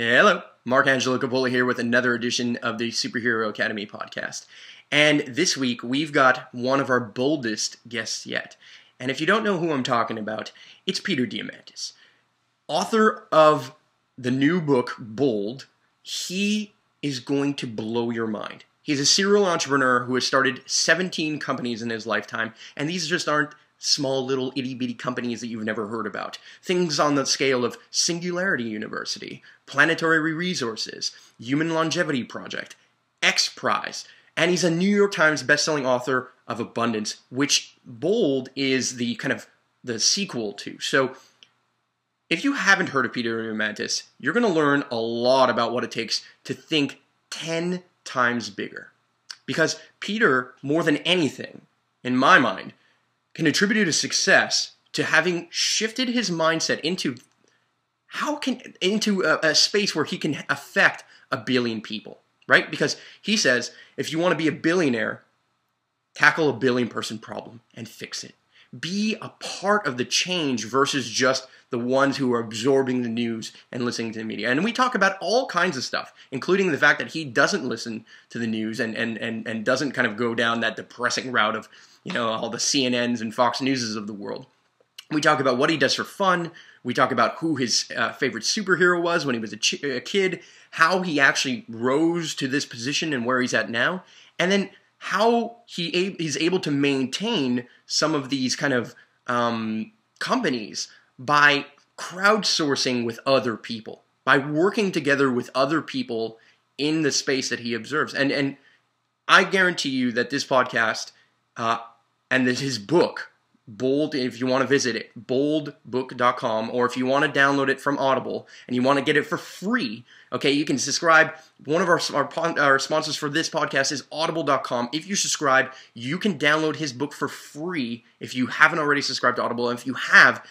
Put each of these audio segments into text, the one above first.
Hello, Mark Angelo Capola here with another edition of the Superhero Academy podcast. And this week we've got one of our boldest guests yet. And if you don't know who I'm talking about, it's Peter Diamandis, author of the new book, Bold. He is going to blow your mind. He's a serial entrepreneur who has started 17 companies in his lifetime, and these just aren't small little itty-bitty companies that you've never heard about. Things on the scale of Singularity University, Planetary Resources, Human Longevity Project, X Prize, and he's a New York Times bestselling author of Abundance, which Bold is the kind of the sequel to. So if you haven't heard of Peter Diamandis, you're going to learn a lot about what it takes to think 10 times bigger. Because Peter, more than anything, in my mind, can attribute his success to having shifted his mindset into a space where he can affect a billion people, right? Because he says, if you want to be a billionaire, tackle a billion-person problem and fix it. Be a part of the change versus just the ones who are absorbing the news and listening to the media. And we talk about all kinds of stuff, including the fact that he doesn't listen to the news and doesn't kind of go down that depressing route of, you know, all the CNNs and Fox Newses of the world. We talk about what he does for fun. We talk about who his favorite superhero was when he was a kid, how he actually rose to this position and where he's at now, and then how he's able to maintain some of these kind of companies by crowdsourcing with other people, by working together with other people in the space that he observes. And I guarantee you that this podcast and his book, Bold, if you want to visit it, boldbook.com, or if you want to download it from Audible and you want to get it for free, okay, you can subscribe. One of our sponsors for this podcast is audible.com. If you subscribe, you can download his book for free if you haven't already subscribed to Audible. And if you have,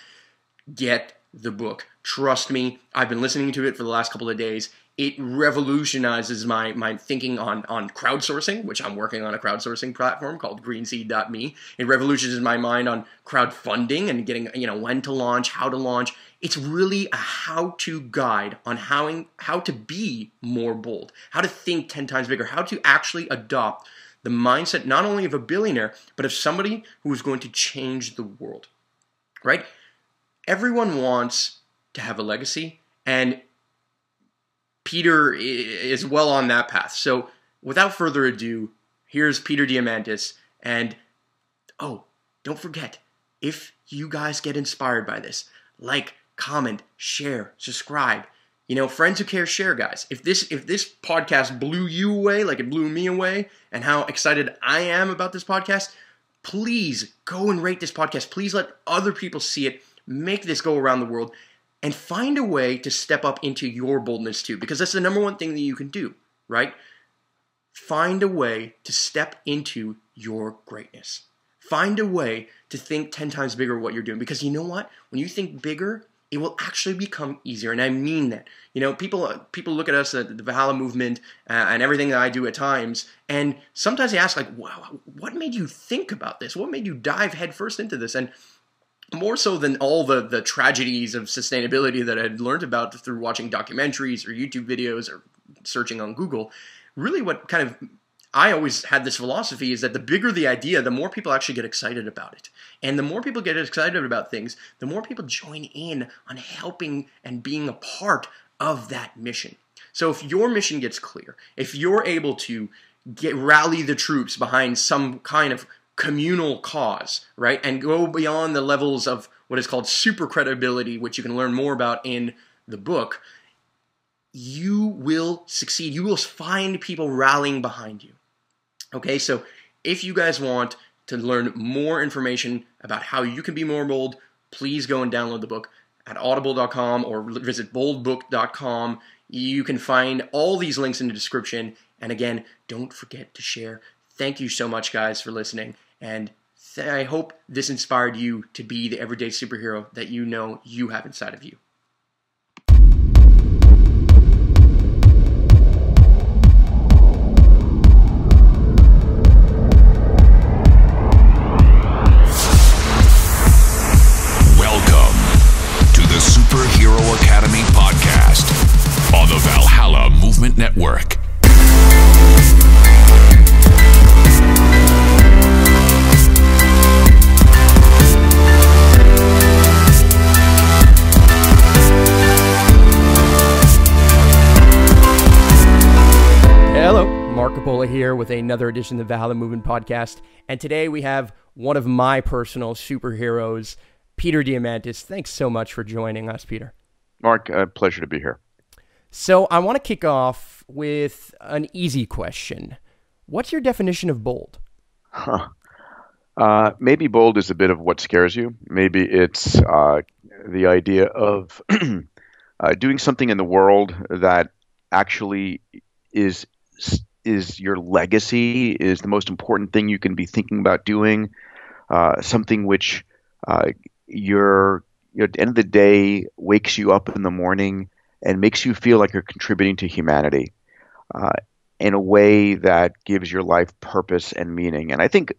get the book. Trust me, I've been listening to it for the last couple of days. It revolutionizes my thinking on crowdsourcing, which I'm working on a crowdsourcing platform called greenseed.me. It revolutionizes my mind on crowdfunding and getting, when to launch, how to launch. It's really a how-to guide on how to be more bold, how to think 10 times bigger, how to actually adopt the mindset not only of a billionaire, but of somebody who is going to change the world, right? Everyone wants to have a legacy, and Peter is well on that path. So without further ado, here's Peter Diamandis. And don't forget, if you guys get inspired by this, like, comment, share, subscribe. Friends who care share, guys. If this podcast blew you away like it blew me away, and how excited I am about this podcast, please go and rate this podcast. Please let other people see it. Make this go around the world. And find a way to step up into your boldness too, because that's the number one thing that you can do, right? Find a way to step into your greatness. Find a way to think 10 times bigger what you're doing, because you know what? When you think bigger, it will actually become easier, and I mean that. People look at us at the Valhalla movement and everything that I do at times, and sometimes they ask, like, wow, what made you think about this? What made you dive headfirst into this? And more so than all the tragedies of sustainability that I had learned about through watching documentaries or YouTube videos or searching on Google, really what kind of, I always had this philosophy is that the bigger the idea, the more people actually get excited about it. And the more people get excited about things, the more people join in on helping and being a part of that mission. So if your mission gets clear, if you're able to rally the troops behind some kind of communal cause, right? And go beyond the levels of what is called super credibility, which you can learn more about in the book, you will succeed. You will find people rallying behind you. Okay, so if you guys want to learn more information about how you can be more bold, please go and download the book at audible.com or visit boldbook.com. You can find all these links in the description. And again, don't forget to share. Thank you so much, guys, for listening. And I hope this inspired you to be the everyday superhero that you know you have inside of you. Welcome to the Superhero Academy podcast on the Network. Hello, Mark Capola here with another edition of the Valhalla Movement Podcast. And today we have one of my personal superheroes, Peter Diamandis. Thanks so much for joining us, Peter. Mark, a pleasure to be here. So I want to kick off with an easy question. What's your definition of bold? Maybe bold is a bit of what scares you. Maybe it's the idea of doing something in the world that actually is your legacy, is the most important thing you can be thinking about doing, something which you're at the end of the day wakes you up in the morning and makes you feel like you're contributing to humanity in a way that gives your life purpose and meaning. And I think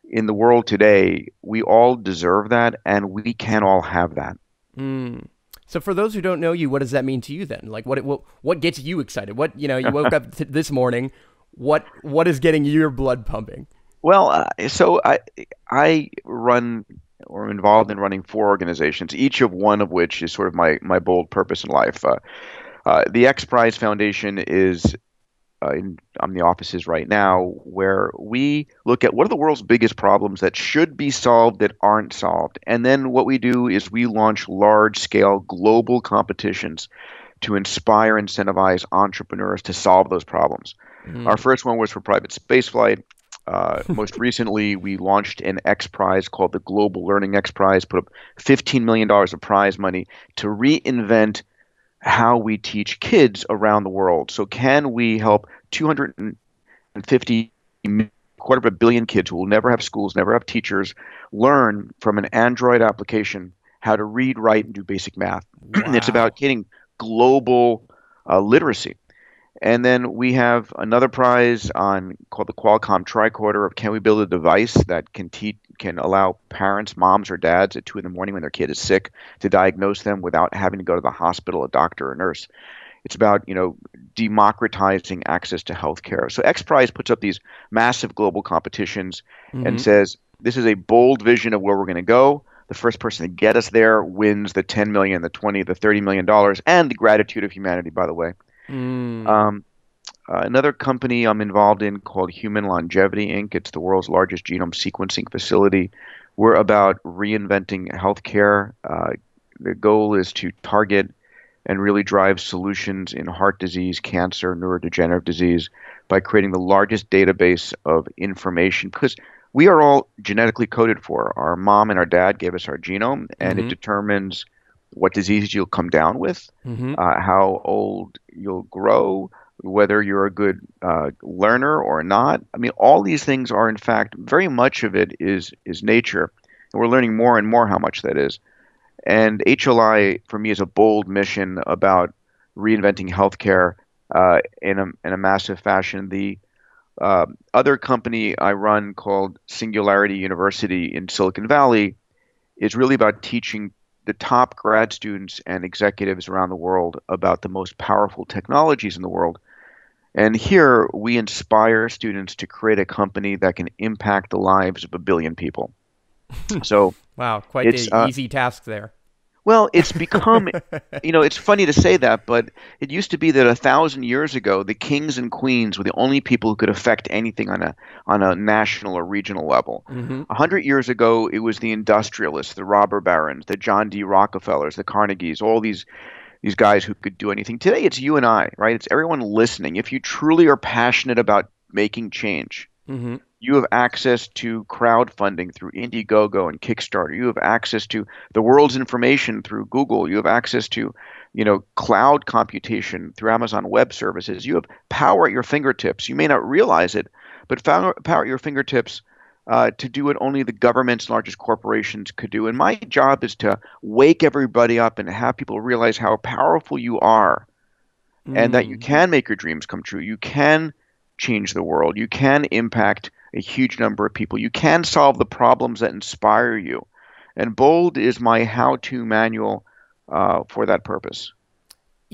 in the world today, we all deserve that, and we can all have that. So for those who don't know you, what does that mean to you then? Like what gets you excited? What, you woke up this morning, what is getting your blood pumping? Well, so I run or am involved in running 4 organizations, each of one of which is sort of my bold purpose in life. The X Prize Foundation is I'm the offices right now, where we look at what are the world's biggest problems that should be solved that aren't solved. And then what we do is we launch large-scale global competitions to inspire, incentivize entrepreneurs to solve those problems. Our first one was for private spaceflight. Most recently, we launched an X Prize called the Global Learning X Prize, put up $15 million of prize money to reinvent how we teach kids around the world. So can we help 250 quarter of a billion kids who will never have schools, never have teachers, learn from an Android application how to read, write, and do basic math? Wow. It's about getting global literacy. And then we have another prize called the Qualcomm Tricorder of can we build a device that can allow parents, moms or dads at 2 in the morning when their kid is sick to diagnose them without having to go to the hospital, a doctor or nurse. It's about, democratizing access to healthcare. So X Prize puts up these massive global competitions and says, this is a bold vision of where we're going to go. The first person to get us there wins the 10 million, the 20, the $30 million, and the gratitude of humanity, by the way. Another company I'm involved in called Human Longevity Inc. It's the world's largest genome sequencing facility. We're about reinventing healthcare. The goal is to target and really drive solutions in heart disease, cancer, neurodegenerative disease by creating the largest database of information, because we are all genetically coded for. Our mom and our dad gave us our genome, and it determines what diseases you'll come down with, how old you'll grow, whether you're a good learner or not. I mean, all these things are, in fact, very much of it is nature. And we're learning more and more how much that is. And HLI, for me, is a bold mission about reinventing healthcare in a massive fashion. The other company I run called Singularity University in Silicon Valley is really about teaching the top grad students and executives around the world about the most powerful technologies in the world. And here we inspire students to create a company that can impact the lives of 1 billion people. So wow, quite the easy task there. Well, it's become, it's funny to say that, but it used to be that 1,000 years ago, the kings and queens were the only people who could affect anything on a national or regional level. 100 years ago, it was the industrialists, the robber barons, the John D. Rockefellers, the Carnegies, all these guys who could do anything. Today, it's you and I, right? It's everyone listening. If you truly are passionate about making change, you have access to crowdfunding through Indiegogo and Kickstarter. You have access to the world's information through Google. You have access to, cloud computation through Amazon Web Services. You have power at your fingertips. You may not realize it, but power at your fingertips to do what only the government's largest corporations could do. And my job is to wake everybody up and have people realize how powerful you are and that you can make your dreams come true. You can change the world. You can impact a huge number of people. You can solve the problems that inspire you. And BOLD is my how-to manual for that purpose.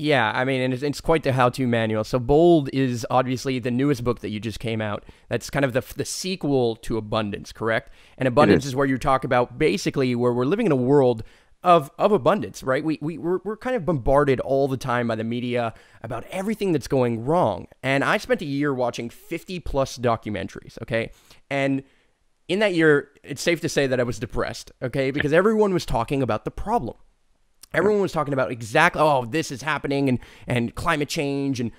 Yeah, I mean, and it's quite the how-to manual. So Bold is obviously the newest book that you just came out. That's kind of the sequel to Abundance, correct? And It Abundance is. is where you talk about basically where we're living in a world of abundance, right? We're kind of bombarded all the time by the media about everything that's going wrong. And I spent a year watching 50 plus documentaries, okay? And in that year, it's safe to say that I was depressed, okay? Because everyone was talking about the problem. Everyone was talking about exactly, oh, this is happening, and climate change, and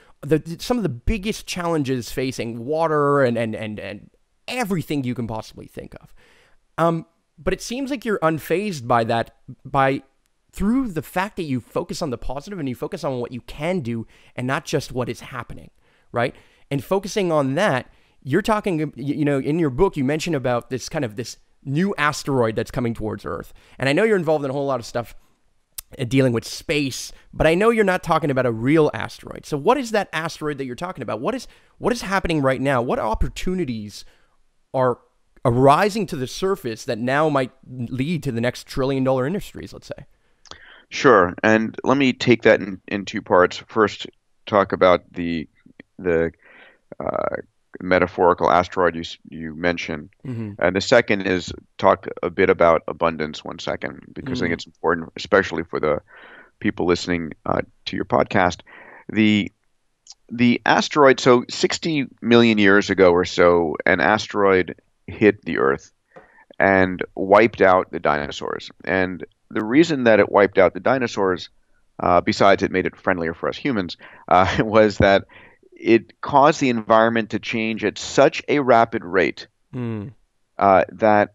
some of the biggest challenges facing water and everything you can possibly think of. But it seems like you're unfazed by that, through the fact that you focus on the positive and you focus on what you can do and not just what is happening, right? And focusing on that, you're talking, in your book, you mention about this new asteroid that's coming towards Earth. And I know you're involved in a whole lot of stuff dealing with space, but I know you're not talking about a real asteroid. So what is that asteroid that you're talking about? What is happening right now? What opportunities are arising to the surface that now might lead to the next trillion-dollar industries, let's say? Sure. And let me take that in two parts. First, talk about the uh, metaphorical asteroid you mentioned. Mm-hmm. And the second is talk a bit about abundance 1 second, because I think it's important, especially for the people listening to your podcast. The asteroid, so 60 million years ago or so, an asteroid hit the Earth and wiped out the dinosaurs. And the reason that it wiped out the dinosaurs, besides it made it friendlier for us humans, was that it caused the environment to change at such a rapid rate that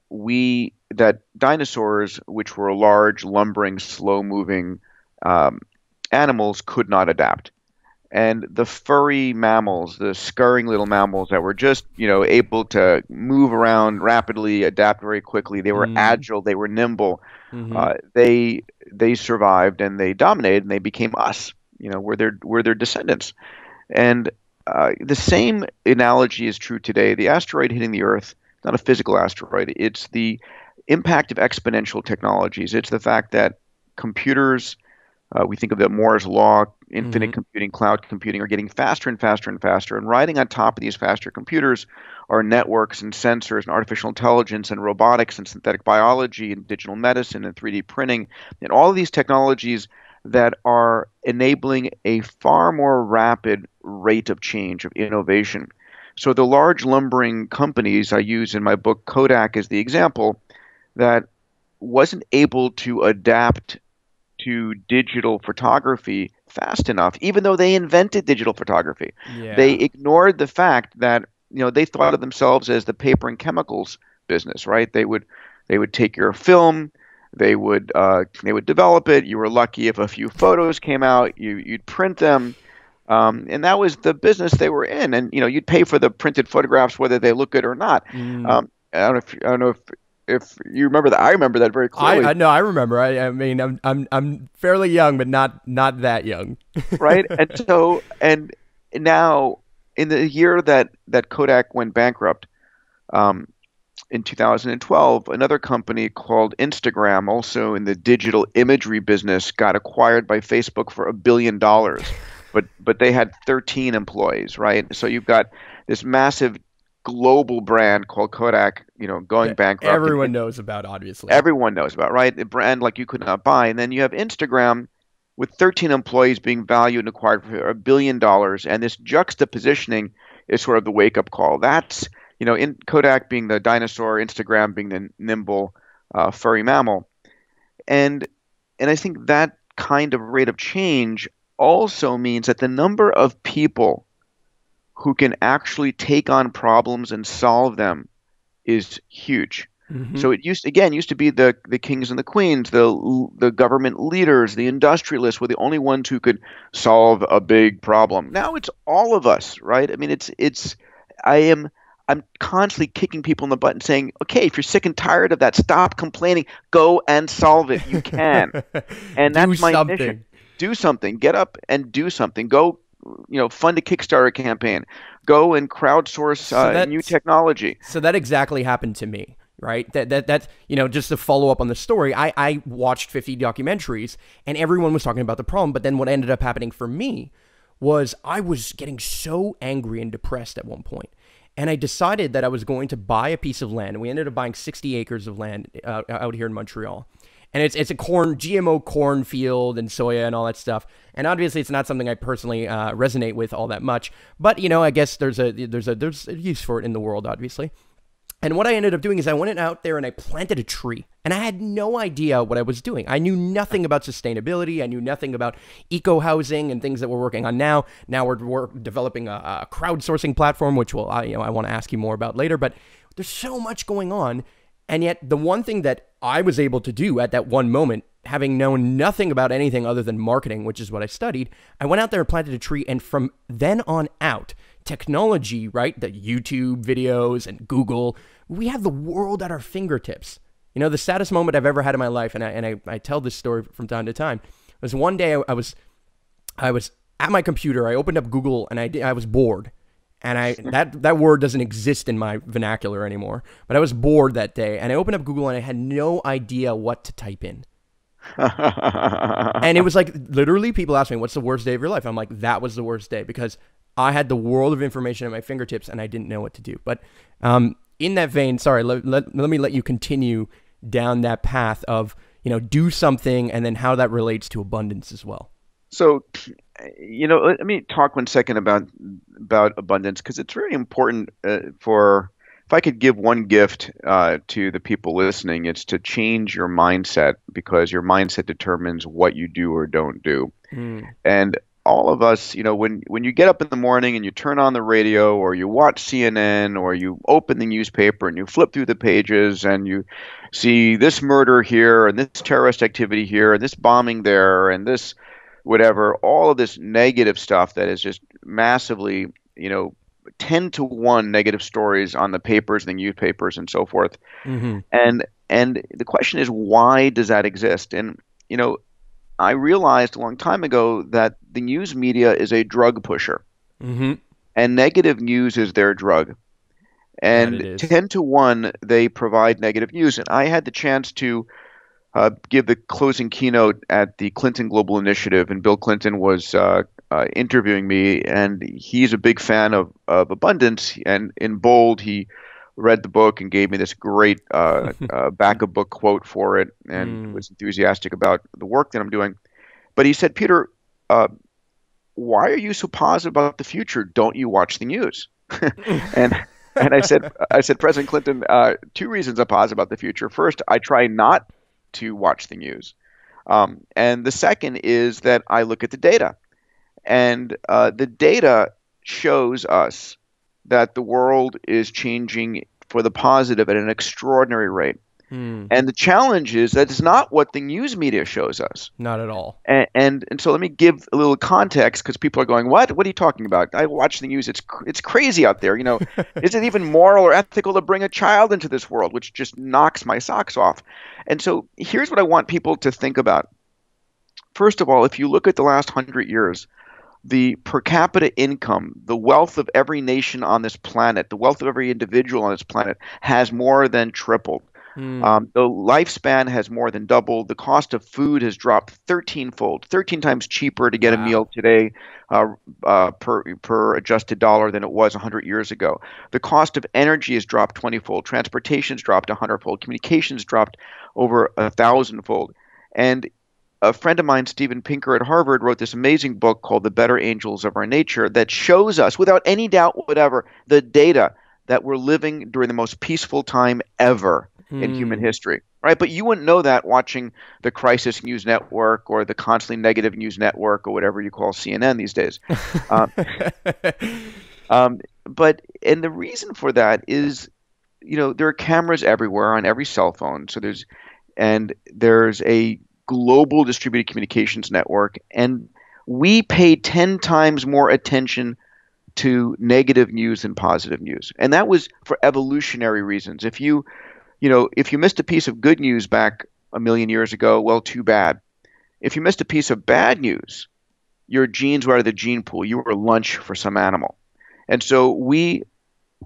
dinosaurs, which were large, lumbering, slow-moving animals, could not adapt. And the furry mammals, the scurrying little mammals that were just, able to move around rapidly, adapt very quickly. They were agile, they were nimble. They survived and they dominated and they became us. We're their descendants. And the same analogy is true today. The asteroid hitting the Earth, not a physical asteroid. It's the impact of exponential technologies. It's the fact that computers, we think of the Moore's law, infinite computing, cloud computing, are getting faster and faster and faster. And riding on top of these faster computers are networks and sensors and artificial intelligence and robotics and synthetic biology and digital medicine and 3D printing and all of these technologies that are enabling a far more rapid rate of change, of innovation. So the large lumbering companies I use in my book, Kodak, is the example that wasn't able to adapt to digital photography fast enough, even though they invented digital photography. Yeah. They ignored the fact that they thought of themselves as the paper and chemicals business, right? They would take your film, they would develop it. You were lucky if a few photos came out. You'd print them, and that was the business they were in. And you'd pay for the printed photographs whether they look good or not. I don't know if you remember that. I remember that very clearly. I know, I remember. I mean, I'm fairly young, but not that young. Right? And now in the year that Kodak went bankrupt, in 2012, another company called Instagram, also in the digital imagery business, got acquired by Facebook for $1 billion. But they had 13 employees, right? So you've got this massive global brand called Kodak, going bankrupt. Everyone knows about, obviously. Everyone knows about, right? A brand like you could not buy. And then you have Instagram with 13 employees being valued and acquired for $1 billion. And this juxtapositioning is sort of the wake-up call. That's, in Kodak being the dinosaur, Instagram being the nimble, furry mammal. And I think that kind of rate of change also means that the number of people who can actually take on problems and solve them is huge. So it used to be the kings and the queens, the government leaders, the industrialists were the only ones who could solve a big problem. Now it's all of us, right? I mean, I'm constantly kicking people in the butt and saying, okay, if you're sick and tired of that, stop complaining, go and solve it. You can. And that's my mission. Do something. Get up and do something. Go, fund a Kickstarter campaign. Go and crowdsource new technology. So that exactly happened to me. right? That just to follow up on the story, I watched 50 documentaries and everyone was talking about the problem. But then what ended up happening for me was I was getting so angry and depressed at one point. And I decided that I was going to buy a piece of land. And we ended up buying 60 acres of land out here in Montreal. And it's a GMO corn field and soya and all that stuff. And obviously, it's not something I personally resonate with all that much. But I guess there's a use for it in the world, obviously. And what I ended up doing is I went out there and I planted a tree. And I had no idea what I was doing. I knew nothing about sustainability. I knew nothing about eco-housing and things that we're working on now. Now we're developing a crowdsourcing platform, which I want to ask you more about later. But there's so much going on. And yet the one thing that I was able to do at that one moment, having known nothing about anything other than marketing, which is what I studied, I went out there and planted a tree. And from then on out, technology, right? The YouTube videos and Google, we have the world at our fingertips. The saddest moment I've ever had in my life, and I tell this story from time to time, was one day I was at my computer. I opened up Google and I was bored. And that word doesn't exist in my vernacular anymore. But I was bored that day, and I opened up Google and I had no idea what to type in. And it was like literally people asked me, "What's the worst day of your life?" I'm like, that was the worst day because I had the world of information at my fingertips and I didn't know what to do. But in that vein, sorry, let me let you continue down that path of do something and then how that relates to abundance as well. So, let me talk 1 second about abundance because it's very important if I could give one gift to the people listening, it's to change your mindset because your mindset determines what you do or don't do. And all of us, when you get up in the morning and you turn on the radio or you watch CNN or you open the newspaper and you flip through the pages and you see this murder here and this terrorist activity here and this bombing there and this whatever, all of this negative stuff that is just massively, 10 to 1 negative stories on the papers and the newspapers and so forth. And the question is, why does that exist? And, I realized a long time ago that the news media is a drug pusher and negative news is their drug. And 10 to 1, they provide negative news. And I had the chance to give the closing keynote at the Clinton Global Initiative, and Bill Clinton was interviewing me, and he's a big fan of abundance. And in bold, he read the book and gave me this great back of book quote for it, and was enthusiastic about the work that I'm doing. But he said, "Peter, why are you so positive about the future? Don't you watch the news?" and I said, President Clinton, 2 reasons I'm positive about the future. First, I try not to watch the news. And the second is that I look at the data. And the data shows us that the world is changing for the positive at an extraordinary rate. And the challenge is that it's not what the news media shows us. Not at all. And so let me give a little context because people are going, what? What are you talking about? I watch the news. It's crazy out there. Is it even moral or ethical to bring a child into this world, which just knocks my socks off? And so here's what I want people to think about. First of all, if you look at the last 100 years, the per capita income, the wealth of every nation on this planet, the wealth of every individual on this planet has more than tripled. The lifespan has more than doubled. The cost of food has dropped 13-fold, 13 times cheaper to get a meal today per adjusted dollar than it was 100 years ago. The cost of energy has dropped 20-fold. Transportation's dropped 100-fold. Communications dropped over 1,000-fold. And a friend of mine, Steven Pinker at Harvard, wrote this amazing book called The Better Angels of Our Nature that shows us, without any doubt whatever, the data that we're living during the most peaceful time ever in human history, right? But you wouldn't know that watching the Crisis News Network or the constantly negative news network or whatever you call CNN these days. And the reason for that is, there are cameras everywhere on every cell phone. So there's a global distributed communications network, and we pay 10 times more attention to negative news than positive news. And that was for evolutionary reasons. If you missed a piece of good news back a million years ago, well, too bad. If you missed a piece of bad news, your genes were out of the gene pool. You were lunch for some animal. And so we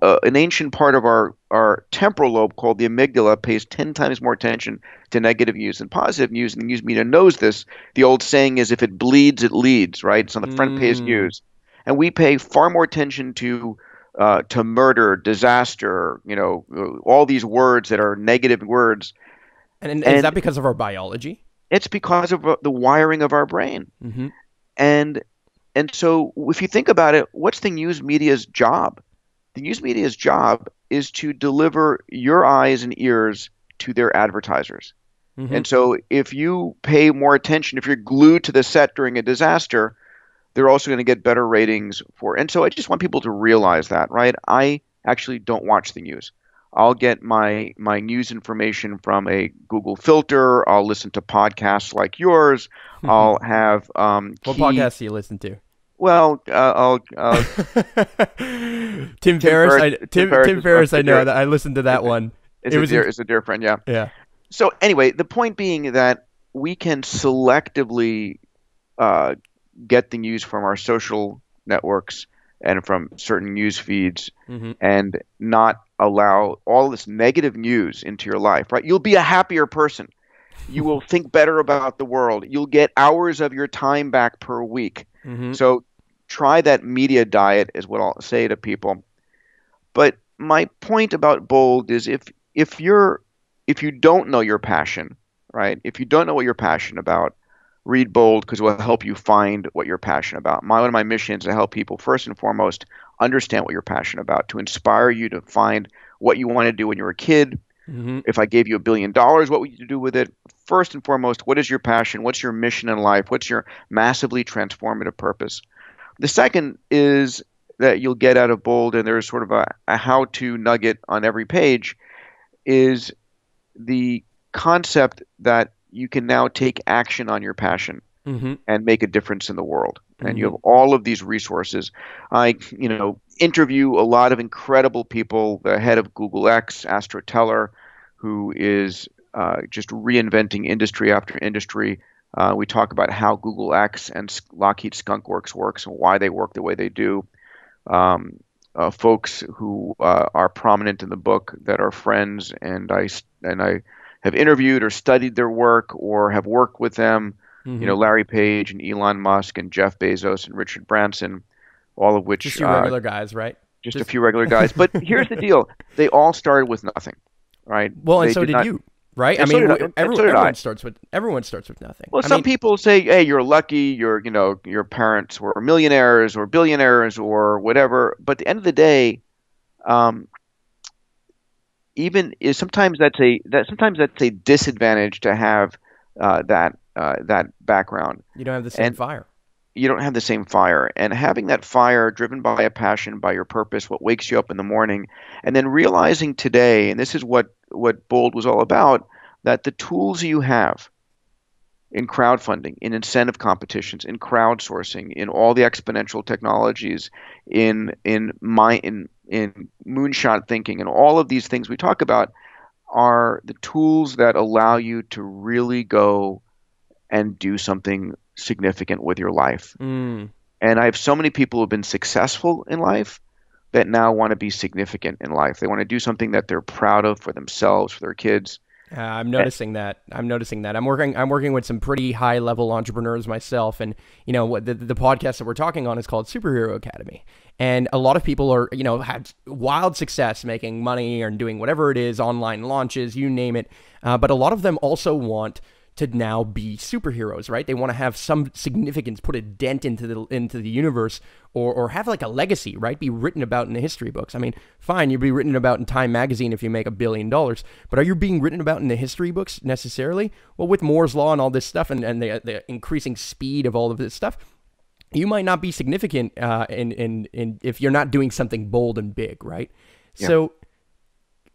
an ancient part of our temporal lobe called the amygdala pays 10 times more attention to negative news than positive news, and the news media knows this. The old saying is, if it bleeds, it leads, right? It's on the front page Mm. news. And we pay far more attention to murder, disaster, all these words that are negative words. And is that And because of our biology? it's because of the wiring of our brain. Mm-hmm. And and so if you think about it, what's the news media's job? The news media's job is to deliver your eyes and ears to their advertisers. Mm-hmm. And so if you pay more attention, if you're glued to the set during a disaster, they're also going to get better ratings for. And so I just want people to realize that, right? I actually don't watch the news. I'll get my news information from a Google filter. I'll listen to podcasts like yours. I'll have What key. podcast do you listen to? Well, I'll Tim Tim Ferriss. Ferriss. Tim Ferriss Tim is Ferriss. I know dear, that I listened to that one. is It a was dear is a dear friend. Yeah. yeah. So anyway, the point being that we can selectively uh, get the news from our social networks and from certain news feeds Mm-hmm. and not allow all this negative news into your life, right? You'll be a happier person. You will think better about the world. You'll get hours of your time back per week. Mm-hmm. So try that media diet is what I'll say to people. But my point about bold is if you don't know your passion, right? If you don't know what you're passionate about, read Bold because it will help you find what you're passionate about. One of my missions is to help people first and foremost understand what you're passionate about, to inspire you to find what you want to do when you're a kid. Mm-hmm. If I gave you $1 billion, what would you do with it? First and foremost, what is your passion? What's your mission in life? What's your massively transformative purpose? The second is that you'll get out of Bold, and there's sort of a how-to nugget on every page, is the concept that you can now take action on your passion Mm-hmm. and make a difference in the world. And you Mm-hmm. have all of these resources. I, interview a lot of incredible people. The head of Google X, Astra Teller, who is just reinventing industry after industry. We talk about how Google X and Lockheed Skunk Works works and why they work the way they do. Folks who are prominent in the book that are friends, and I have interviewed or studied their work or have worked with them. Mm-hmm. Larry Page and Elon Musk and Jeff Bezos and Richard Branson, all of which Just your regular guys, right? just a few regular guys. But here's the deal: they all started with nothing, right? Well, and They so did not. you, right? I And so mean, did I. And so did I. everyone starts with nothing. Well, I some mean, people say, "Hey, you're lucky. Your parents were millionaires or billionaires or whatever." But at the end of the day, um, even is sometimes that's a disadvantage to have that background, you don't have the same and fire. you don't have the same fire. And having that fire driven by a passion, by your purpose, what wakes you up in the morning, and then realizing today, and this is what Bold was all about, that the tools you have in crowdfunding, in incentive competitions, in crowdsourcing, in all the exponential technologies, in moonshot thinking, and all of these things we talk about are the tools that allow you to really go and do something significant with your life. Mm. And I have so many people who have been successful in life that now want to be significant in life. They want to do something that they're proud of for themselves, for their kids. I'm noticing that. I'm working with some pretty high level entrepreneurs myself, and what the podcast that we're talking on is called Superhero Academy. And a lot of people are had wild success making money or doing whatever it is, online launches, you name it. But a lot of them also want to now be superheroes, right? They want to have some significance, put a dent into the universe, or have like a legacy, right? Be written about in the history books. I mean, fine, you'll be written about in Time magazine if you make $1 billion, but are you being written about in the history books necessarily? Well, with Moore's law and all this stuff, and the increasing speed of all of this stuff, you might not be significant in if you're not doing something bold and big, right? Yeah. So,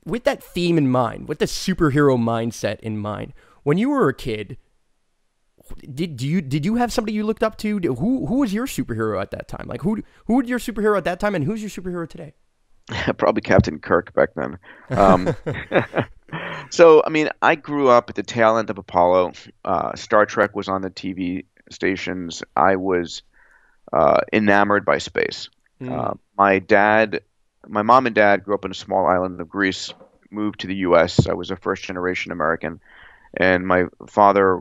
with that theme in mind, with the superhero mindset in mind, when you were a kid, did you have somebody you looked up to? Who was your superhero at that time? Like who was your superhero at that time, and who's your superhero today? Probably Captain Kirk back then. So, I mean, I grew up at the tail end of Apollo. Star Trek was on the TV stations. I was enamored by space. Mm. My dad my mom and dad grew up in a small island of Greece, moved to the U.S. I was a first generation American, and my father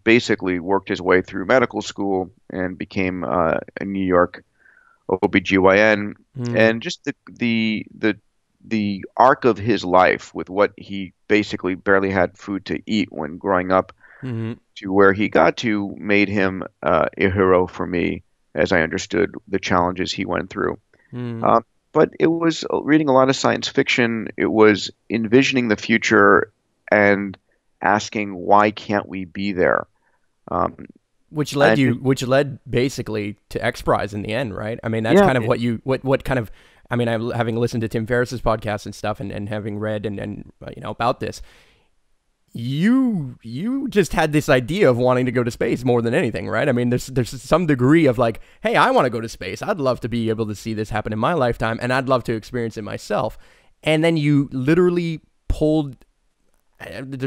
basically worked his way through medical school and became a New York OBGYN. Mm, And just the arc of his life with what he basically barely had food to eat when growing up mm, to where he got to made him a hero for me as I understood the challenges he went through. mm. Uh, but it was reading a lot of science fiction. It was envisioning the future and asking, why can't we be there? Um, and just, Which led basically to X Prize in the end, right? I mean, that's yeah, kind of what kind of, I mean, having listened to Tim Ferriss's podcast and stuff, and having read and about this, you just had this idea of wanting to go to space more than anything, right? I mean, there's some degree of like, hey, I want to go to space. I'd love to be able to see this happen in my lifetime, and I'd love to experience it myself. And then you literally pulled,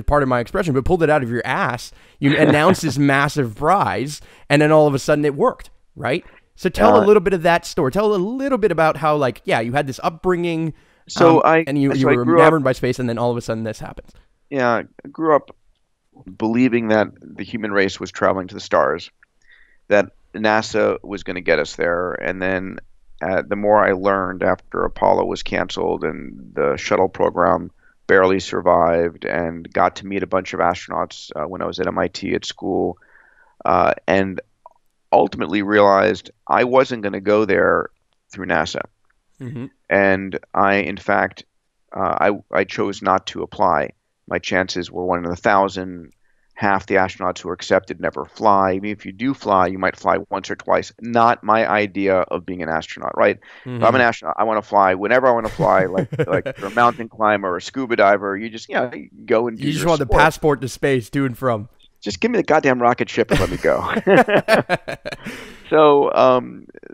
part of my expression, but pulled it out of your ass. You announced this massive prize, and then all of a sudden it worked, right? So tell a uh, little bit of that story. Tell a little bit about how, like, yeah, you had this upbringing, so I and you so I were grew up, enamored by space, and then all of a sudden this happens. yeah, I grew up believing that the human race was traveling to the stars, that NASA was going to get us there, and then the more I learned after Apollo was canceled and the shuttle program barely survived, and got to meet a bunch of astronauts when I was at MIT at school, and ultimately realized I wasn't going to go there through NASA. Hmm. And in fact, I chose not to apply. My chances were 1 in 1,000. Half the astronauts who are accepted never fly. Even if you do fly, you might fly once or twice. Not my idea of being an astronaut, right? If I'm an Hmm. astronaut, I want to fly whenever I want to fly, like you're a mountain climber or a scuba diver. You just, you go and do You just your want the sport. passport to space to and from. Just give me the goddamn rocket ship and let me go. So,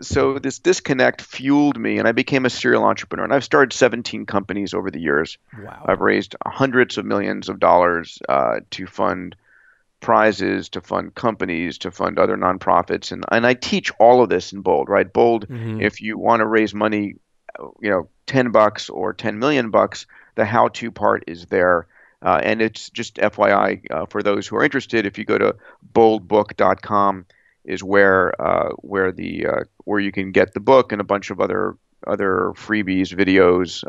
so this disconnect fueled me, and I became a serial entrepreneur. And I've started 17 companies over the years. Wow. I've raised hundreds of millions of dollars to fund prizes, to fund companies, to fund other nonprofits, and I teach all of this in Bold. Right, Bold. Hmm. If you want to raise money, $10 or 10 million bucks, the how-to part is there. And it's just FYI for those who are interested. If you go to boldbook.com, is where you can get the book and a bunch of other freebies, videos.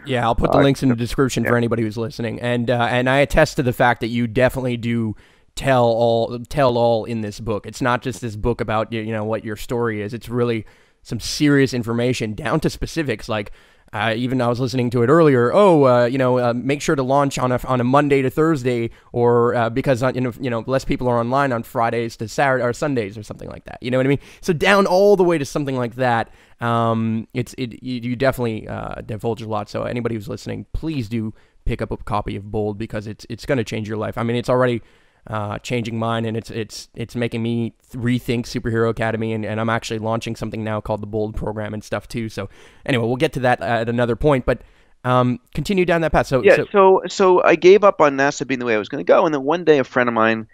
Yeah, I'll put the links in the description Yeah, for anybody who's listening, and I attest to the fact that you definitely do tell all in this book. It's not just this book about what your story is. It's really some serious information down to specifics. Like even I was listening to it earlier. Oh, make sure to launch on a Monday to Thursday, or because less people are online on Fridays to Saturday or Sundays or something like that. You know what I mean? So down all the way to something like that. You definitely divulge a lot. So anybody who's listening, please do pick up a copy of Bold, because it's going to change your life. I mean, it's already changing mine, and it's making me rethink Superhero Academy, and I'm actually launching something now called the Bold program and stuff too. So anyway, we'll get to that at another point, but continue down that path. yeah. So I gave up on NASA being the way I was going to go, and then one day a friend of mine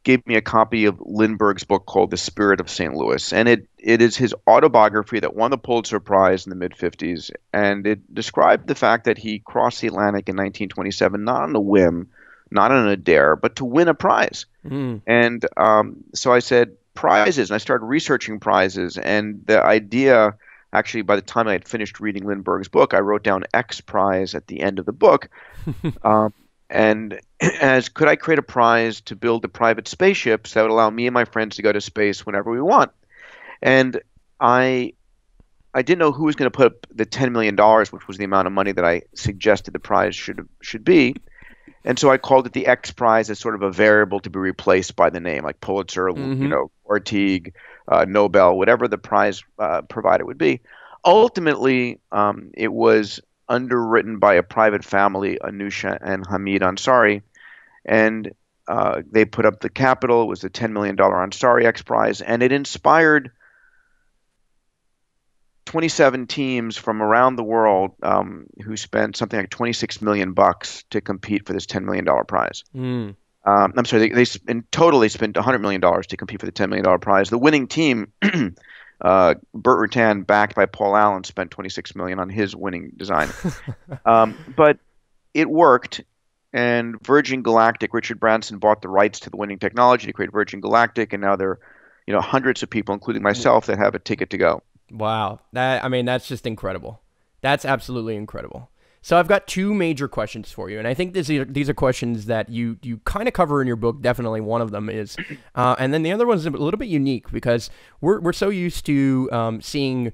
gave me a copy of Lindbergh's book called The Spirit of St. Louis, and it is his autobiography that won the Pulitzer Prize in the mid '50s, and it described the fact that he crossed the Atlantic in 1927 not on a whim, not on a dare, but to win a prize. mm, And so I said, prizes, and I started researching prizes. And the idea, actually, by the time I had finished reading Lindbergh's book, I wrote down X prize at the end of the book. Um, and as could I create a prize to build the private spaceships that would allow me and my friends to go to space whenever we want? And I I didn't know who was going to put up the $10 million, which was the amount of money that I suggested the prize should be. And so I called it the X Prize as sort of a variable to be replaced by the name, like Pulitzer, mm-hmm. Orteig, Nobel, whatever the prize provider would be. Ultimately, it was underwritten by a private family, Anusha and Hamid Ansari, and they put up the capital. It was the $10 million Ansari X Prize, and it inspired 27 teams from around the world who spent something like 26 million bucks to compete for this $10 million prize. Mm. I'm sorry, in total they spent $100 million to compete for the $10 million prize. The winning team Burt Rutan, backed by Paul Allen, spent 26 million on his winning design. But it worked, and Virgin Galactic, Richard Branson bought the rights to the winning technology to create Virgin Galactic, and now there are, hundreds of people, including myself, that have a ticket to go. Wow. I mean, that's just incredible. That's absolutely incredible. So I've got two major questions for you, and I think these are questions that you kind of cover in your book. Definitely one of them is, and then the other one is a little bit unique because we're so used to seeing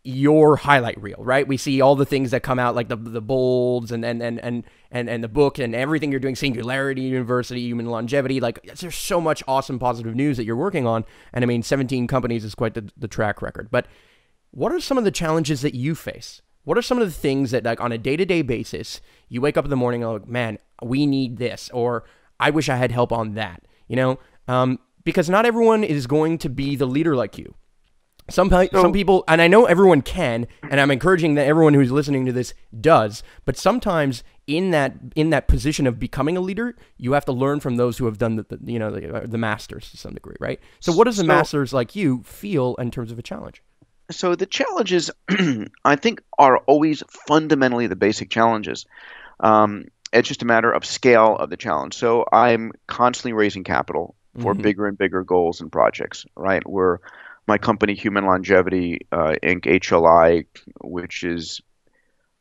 your highlight reel, right? We see all the things that come out, like the bolds and the book and everything you're doing, Singularity University, human longevity. Like, there's so much awesome positive news that you're working on, and I mean, 17 companies is quite the track record. But what are some of the challenges that you face? What are some of the things that, like, on a day-to-day basis, you wake up in the morning and like, man, we need this, or I wish I had help on that, because not everyone is going to be the leader like you. Some people, and I know everyone can, and I'm encouraging that everyone who's listening to this does, but sometimes in that position of becoming a leader, you have to learn from those who have done the masters to some degree, right? So what does the masters like you feel in terms of a challenge? So the challenges, I think, are always fundamentally the basic challenges. It's just a matter of scale of the challenge. So I'm constantly raising capital for bigger and bigger goals and projects, right? My company, Human Longevity, Inc., HLI, which is,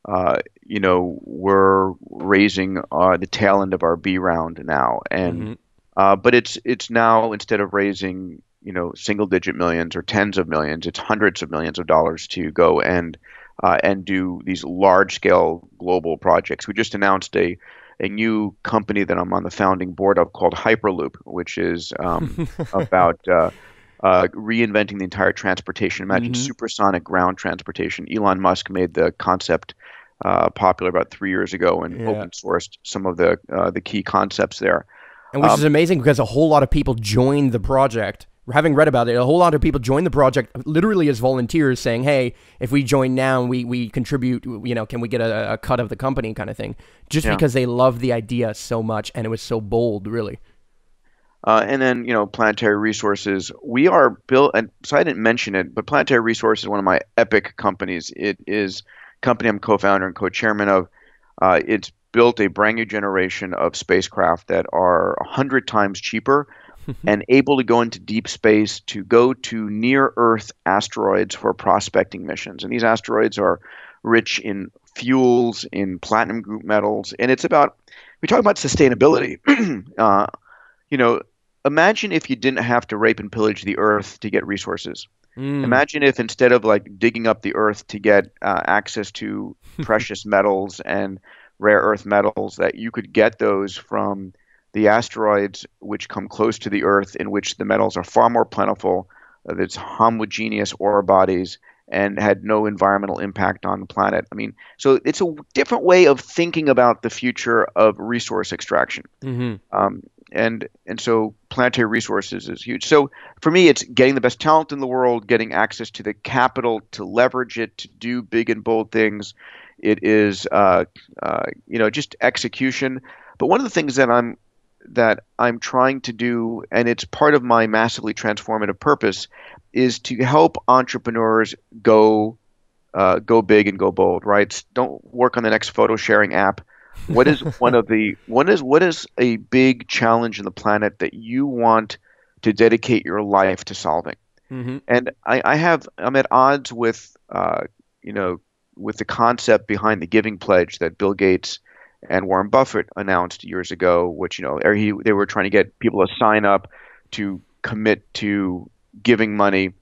we're raising the tail end of our B round now. And but it's now, instead of raising single digit millions or tens of millions, it's hundreds of millions of dollars to go and do these large scale global projects. We just announced a new company that I'm on the founding board of called Hyperloop, which is about reinventing the entire transportation. Imagine supersonic ground transportation. Elon Musk made the concept popular about 3 years ago and open sourced some of the key concepts there. And which is amazing because a whole lot of people joined the project. Having read about it, a whole lot of people joined the project literally as volunteers, saying, hey, if we join now and we contribute, can we get a cut of the company kind of thing, just because they love the idea so much and it was so bold, really. And then, Planetary Resources, we are built, and so I didn't mention it, but Planetary Resources is one of my epic companies. It is a company I'm co-founder and co-chairman of. It's built a brand new generation of spacecraft that are 100 times cheaper and able to go into deep space to go to near-Earth asteroids for prospecting missions. And these asteroids are rich in fuels, in platinum group metals, and we talk about sustainability. Imagine if you didn't have to rape and pillage the Earth to get resources. Imagine if, instead of digging up the Earth to get access to precious metals and rare earth metals, that you could get those from the asteroids which come close to the Earth, in which the metals are far more plentiful, that's homogeneous ore bodies, and had no environmental impact on the planet. I mean, so it's a different way of thinking about the future of resource extraction. And so Planetary Resources is huge. So for me, it's getting the best talent in the world, getting access to the capital to leverage it, to do big and bold things. It is, just execution. But one of the things that I'm trying to do, and it's part of my massively transformative purpose, is to help entrepreneurs go big and go bold. Right? Don't work on the next photo sharing app. What is what is a big challenge in the planet that you want to dedicate your life to solving? And I'm at odds with with the concept behind the Giving Pledge that Bill Gates and Warren Buffett announced years ago, which they were trying to get people to sign up to commit to giving money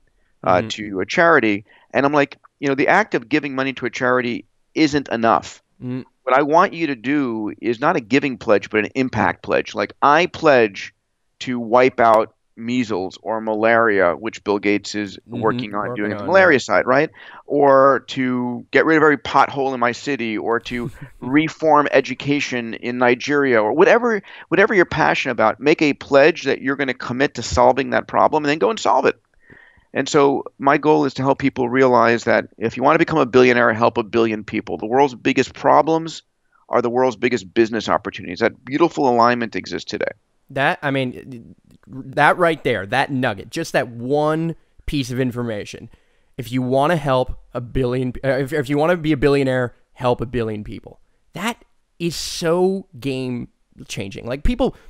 to a charity. And I'm like, the act of giving money to a charity isn't enough. What I want you to do is not a giving pledge, but an impact pledge. Like, I pledge to wipe out measles or malaria, which Bill Gates is working on doing at the malaria side, right? Or to get rid of every pothole in my city, or to reform education in Nigeria, or whatever you're passionate about. Make a pledge that you're going to commit to solving that problem, and then go and solve it. And so my goal is to help people realize that if you want to become a billionaire, help a billion people. The world's biggest problems are the world's biggest business opportunities. That beautiful alignment exists today. That right there, that nugget, just that one piece of information. If you want to help a billion, if you want to be a billionaire, help a billion people. That is so game changing. Like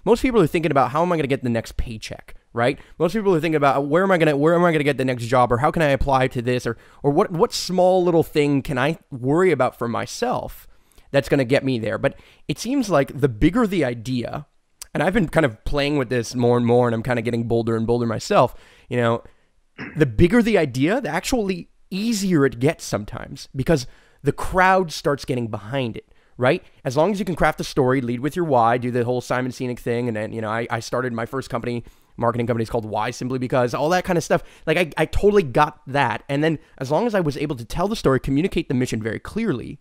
most people are thinking about how am I going to get the next paycheck, right? Most people are thinking about where am I going to get the next job, or how can I apply to this, or what small little thing can I worry about for myself that's going to get me there. But it seems like the bigger the idea, and I've been kind of playing with this more and more, and I'm kind of getting bolder and bolder myself, the bigger the idea, the actually easier it gets sometimes, because the crowd starts getting behind it, right? As long as you can craft a story, lead with your why, do the whole Simon Sinek thing. And then, I started my first marketing company is called Why, simply because, all that kind of stuff. Like I totally got that. And then as long as I was able to tell the story, communicate the mission very clearly,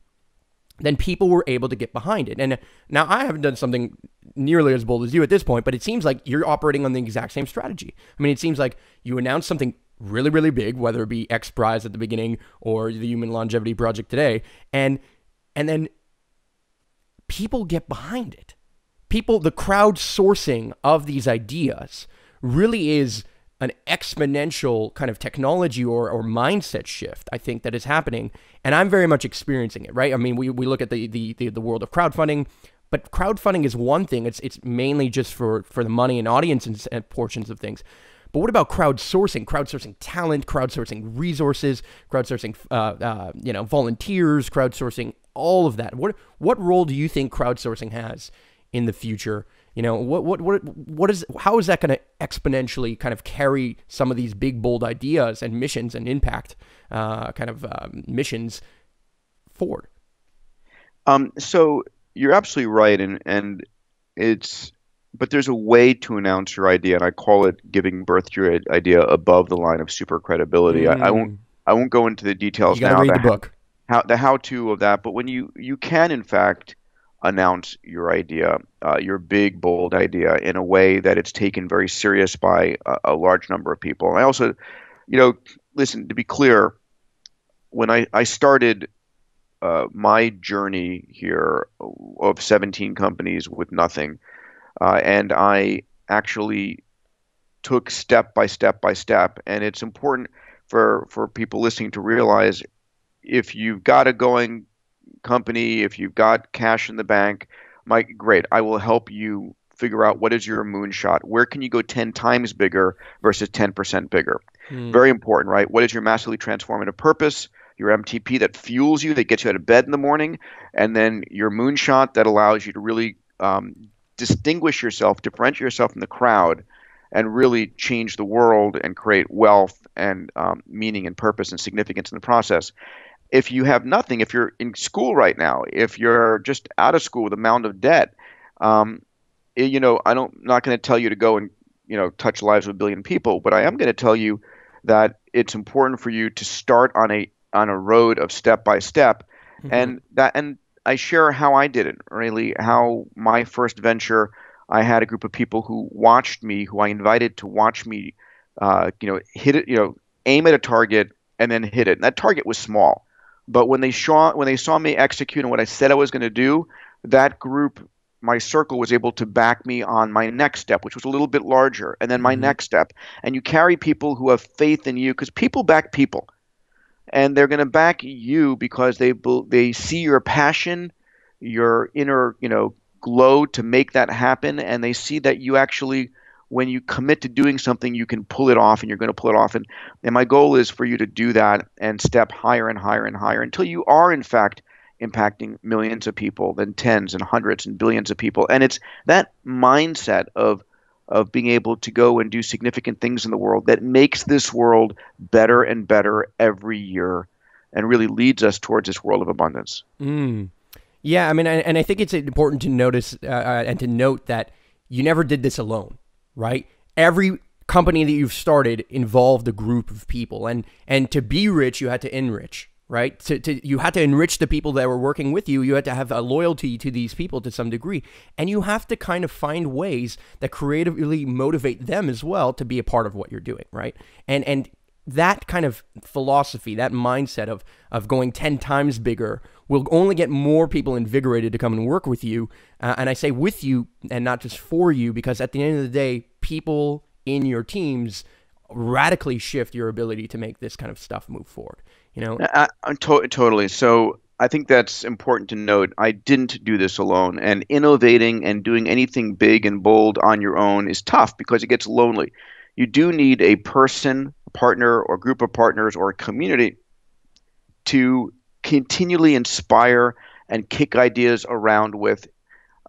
then people were able to get behind it. And now I haven't done something nearly as bold as you at this point, but it seems like you're operating on the exact same strategy. I mean, it seems like you announce something really, really big, whether it be X Prize at the beginning or the Human Longevity Project today, and then people get behind it. The crowdsourcing of these ideas really is an exponential kind of technology or mindset shift, I think, that is happening. And I'm very much experiencing it, right? I mean, we look at the world of crowdfunding, but crowdfunding is one thing. It's mainly just for the money and audience and portions of things. But what about crowdsourcing? Crowdsourcing talent, crowdsourcing resources, crowdsourcing volunteers, crowdsourcing all of that. What role do you think crowdsourcing has in the future? How is that going to exponentially kind of carry some of these big, bold ideas and missions and impact missions forward? So you're absolutely right, and but there's a way to announce your idea, and I call it giving birth to your idea above the line of super credibility. I won't go into the details now. You got to read the book. The how-to of that, but when you can in fact announce your idea, your big, bold idea, in a way that it's taken very serious by a large number of people. And I also, listen, to be clear, when I started my journey here of 17 companies with nothing, and I actually took step by step by step, and it's important for people listening to realize, if you've got a going company, if you've got cash in the bank, great. I will help you figure out what is your moonshot. Where can you go 10 times bigger versus 10% bigger? Very important, right? What is your massively transformative purpose? Your MTP that fuels you, that gets you out of bed in the morning, and then your moonshot that allows you to really distinguish yourself, differentiate yourself from the crowd, and really change the world and create wealth and meaning and purpose and significance in the process. If you have nothing, if you're in school right now, if you're just out of school with a mound of debt, I'm not going to tell you to go and touch lives of a billion people, but I am going to tell you that it's important for you to start on a road of step by step, and I share how I did it. Really, how my first venture, I had a group of people who watched me, who I invited to watch me, hit it, aim at a target and then hit it. And that target was small. But when they saw me execute on what I said I was going to do, that group, my circle, was able to back me on my next step, which was a little bit larger, and then my next step. And you carry people who have faith in you, because people back people, and they're going to back you because they see your passion, your inner glow to make that happen, and they see that you actually, when you commit to doing something, you can pull it off, and you're going to pull it off. And my goal is for you to do that and step higher and higher and higher until you are, in fact, impacting millions of people, then tens and hundreds and billions of people. And it's that mindset of being able to go and do significant things in the world that makes this world better and better every year, and really leads us towards this world of abundance. Yeah, I mean, and I think it's important to notice and to note that you never did this alone, right? Every company that you've started involved a group of people, and to be rich, you had to enrich, right? You had to enrich the people that were working with you. You had to have a loyalty to these people to some degree, and you have to kind of find ways that creatively motivate them as well to be a part of what you're doing, right? And that kind of philosophy, that mindset of going 10 times bigger, will only get more people invigorated to come and work with you. And I say with you and not just for you, because at the end of the day, people in your teams radically shift your ability to make this kind of stuff move forward, you know? Totally. So I think that's important to note. I didn't do this alone, and innovating and doing anything big and bold on your own is tough because it gets lonely. You do need a person, a partner, or group of partners, or a community to continually inspire and kick ideas around with.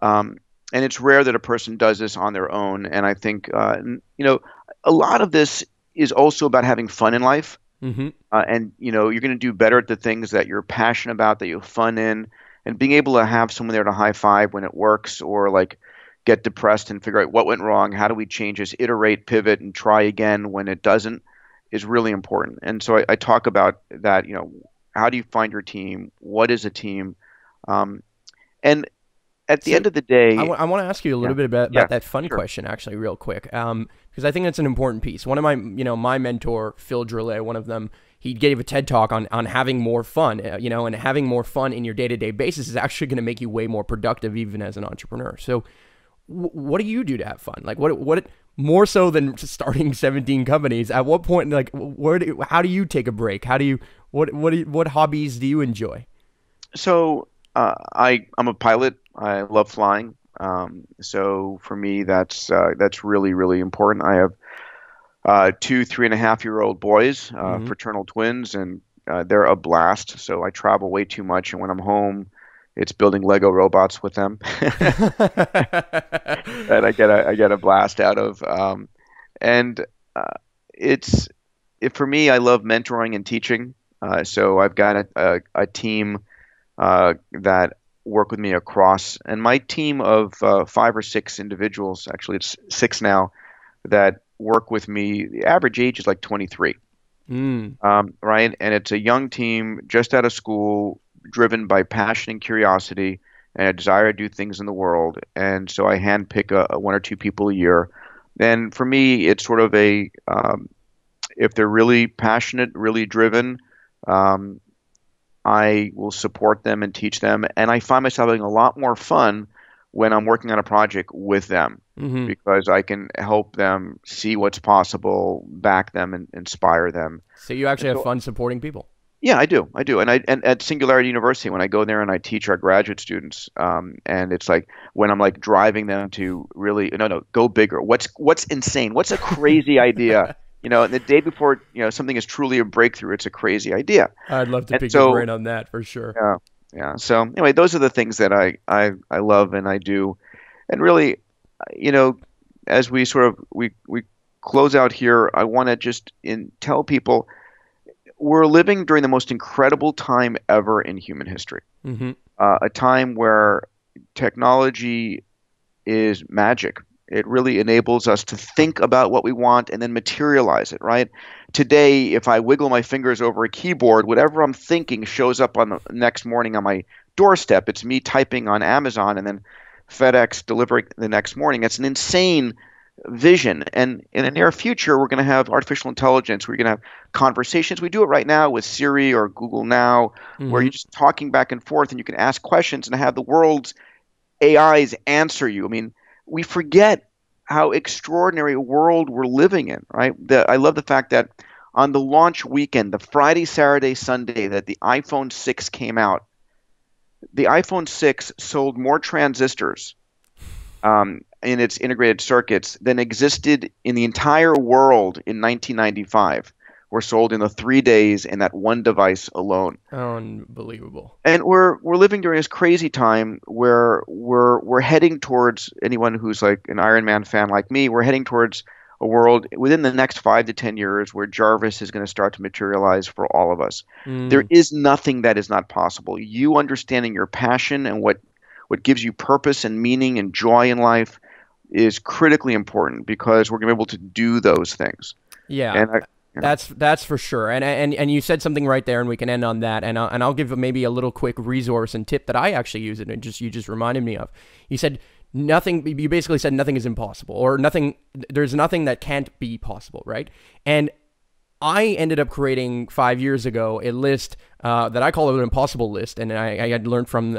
And it's rare that a person does this on their own. And I think, a lot of this is also about having fun in life. Mm-hmm. And you're going to do better at the things that you're passionate about, that you have fun in, and being able to have someone there to high five when it works, or like get depressed and figure out what went wrong, how do we change this, iterate, pivot, and try again when it doesn't, is really important. And so I talk about that. How do you find your team? What is a team? And at the end of the day, I want to ask you a little bit about that fun question, actually, real quick, because I think that's an important piece. One of my mentor, Phil Droulet, one of them, he gave a TED talk on having more fun, and having more fun in your day-to-day basis is actually going to make you way more productive, even as an entrepreneur. So, what do you do to have fun? Like, what more so than starting 17 companies? At what point, like, how do you take a break? What hobbies do you enjoy? So, I'm a pilot. I love flying. So for me, that's really, really important. I have 2 3.5-year-old boys, fraternal twins, and they're a blast. So I travel way too much, and when I'm home, it's building Lego robots with them, that I get a blast out of. For me, I love mentoring and teaching. So I've got a team that work with me across, and my team of 5 or 6 individuals, actually it's 6 now, that work with me. The average age is like 23, right? And it's a young team just out of school, driven by passion and curiosity and a desire to do things in the world. And so I handpick a 1 or 2 people a year. And for me, it's sort of if they're really passionate, really driven, I will support them and teach them. And I find myself having a lot more fun when I'm working on a project with them, because I can help them see what's possible, back them, and inspire them. So you actually have fun supporting people. Yeah, I do. And at Singularity University, when I go there and I teach our graduate students, and it's like when I'm like driving them to really, go bigger. What's insane? What's a crazy idea? And the day before, something is truly a breakthrough, it's a crazy idea. I'd love to pick your brain on that for sure. Yeah. So anyway, those are the things that I love and I do. And really, as we sort of we close out here, I want to just tell people we're living during the most incredible time ever in human history. A time where technology is magic. It really enables us to think about what we want and then materialize it, right? Today, if I wiggle my fingers over a keyboard, whatever I'm thinking shows up on the next morning on my doorstep. It's me typing on Amazon and then FedEx delivering the next morning. It's an insane vision. And in the near future, we're going to have artificial intelligence. We're going to have conversations. We do it right now with Siri or Google Now, where you're just talking back and forth and you can ask questions and have the world's AIs answer you. I mean, we forget how extraordinary a world we're living in, right? I love the fact that on the launch weekend, the Friday, Saturday, Sunday that the iPhone 6 came out, the iPhone 6 sold more transistors in its integrated circuits than existed in the entire world in 1995. Were sold in the 3 days in that one device alone. Unbelievable. And we're living during this crazy time where we're heading towards, anyone who's like an Iron Man fan like me, we're heading towards a world within the next 5 to 10 years where Jarvis is going to start to materialize for all of us. There is nothing that is not possible. You understanding your passion and what gives you purpose and meaning and joy in life is critically important, because we're going to be able to do those things. Yeah. That's for sure, and you said something right there, and we can end on that. And I'll give maybe a little quick resource and tip that I actually use it, and you just reminded me of. You said nothing. You basically said nothing is impossible, or nothing. There's nothing that can't be possible, right? And I ended up creating 5 years ago a list that I call an impossible list, and I had learned from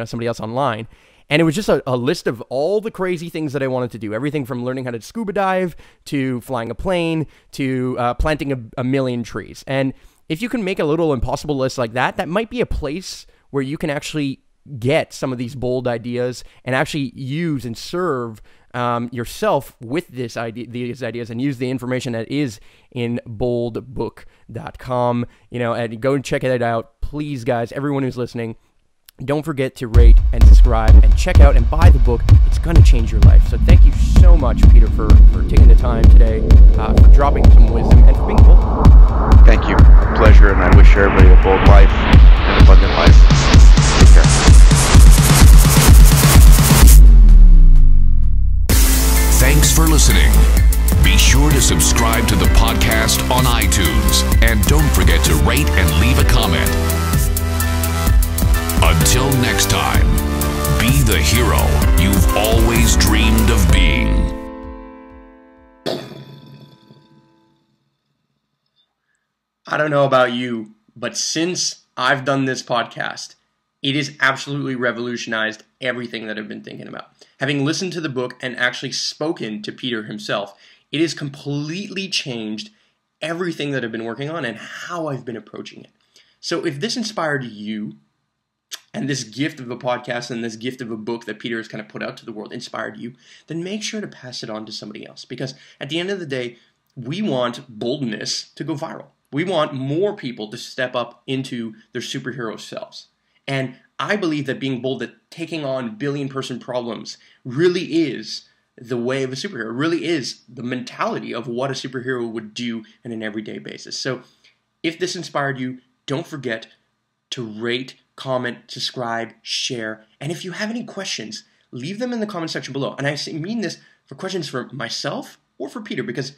somebody else online. And it was just a list of all the crazy things that I wanted to do. Everything from learning how to scuba dive to flying a plane to planting a million trees. And if you can make a little impossible list like that, that might be a place where you can actually get some of these bold ideas and actually use and serve yourself with these ideas, and use the information that is in boldbook.com. And go and check it out. Please, guys, everyone who's listening, don't forget to rate and subscribe and check out and buy the book. It's going to change your life. So thank you so much, Peter, for taking the time today, for dropping some wisdom, and for being bold. Thank you. Pleasure, and I wish everybody a bold life and abundant life. Take care. Thanks for listening. Be sure to subscribe to the podcast on iTunes, and don't forget to rate and leave a comment. Until next time, be the hero you've always dreamed of being. I don't know about you, but since I've done this podcast, it has absolutely revolutionized everything that I've been thinking about. Having listened to the book and actually spoken to Peter himself, it has completely changed everything that I've been working on and how I've been approaching it. So if this inspired you, and this gift of a podcast and this gift of a book that Peter has kind of put out to the world inspired you, then make sure to pass it on to somebody else. Because at the end of the day, we want boldness to go viral. We want more people to step up into their superhero selves. And I believe that being bold, that taking on billion-person problems really is the way of a superhero, really is the mentality of what a superhero would do on an everyday basis. So if this inspired you, don't forget to rate, comment, subscribe, share, and if you have any questions, leave them in the comment section below. And I mean this for questions for myself or for Peter, because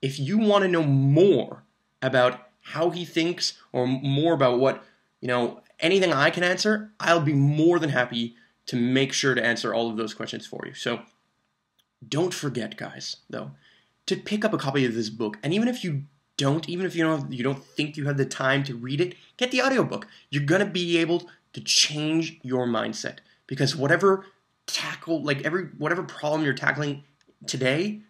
if you want to know more about how he thinks or more about what, anything I can answer, I'll be more than happy to make sure to answer all of those questions for you. So don't forget, guys, though, to pick up a copy of this book. And even if you don't think you have the time to read it, get the audiobook. You're going to be able to change your mindset, because whatever problem you're tackling today,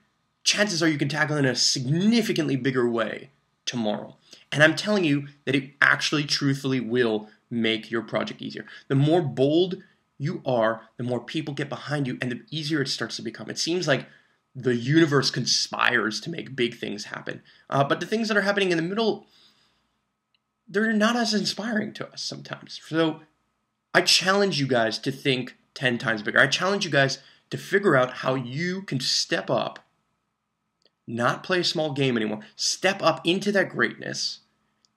chances are you can tackle in a significantly bigger way tomorrow. And I'm telling you that it actually truthfully will make your project easier. The more bold you are, the more people get behind you, and the easier it starts to become. It seems like the universe conspires to make big things happen. But the things that are happening in the middle, they're not as inspiring to us sometimes. So I challenge you guys to think 10 times bigger. I challenge you guys to figure out how you can step up, not play a small game anymore, step up into that greatness,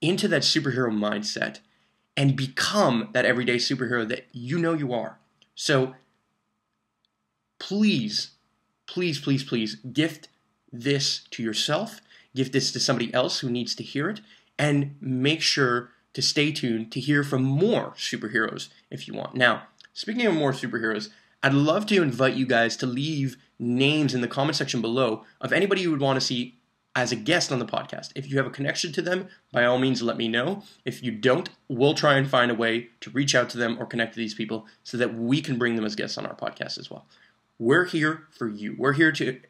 into that superhero mindset, and become that everyday superhero that you know you are. So please, please, please, please gift this to yourself, gift this to somebody else who needs to hear it, and make sure to stay tuned to hear from more superheroes if you want. Now, speaking of more superheroes, I'd love to invite you guys to leave names in the comment section below of anybody you would want to see as a guest on the podcast. If you have a connection to them, by all means, let me know. If you don't, we'll try and find a way to reach out to them or connect to these people so that we can bring them as guests on our podcast as well. We're here for you. We're here to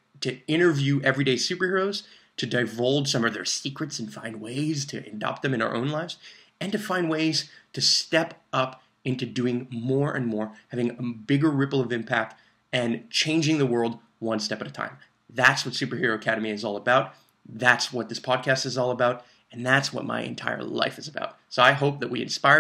interview everyday superheroes, to divulge some of their secrets and find ways to adopt them in our own lives, and to find ways to step up into doing more and more, having a bigger ripple of impact and changing the world one step at a time. That's what Superhero Academy is all about. That's what this podcast is all about. And that's what my entire life is about. So I hope that we inspired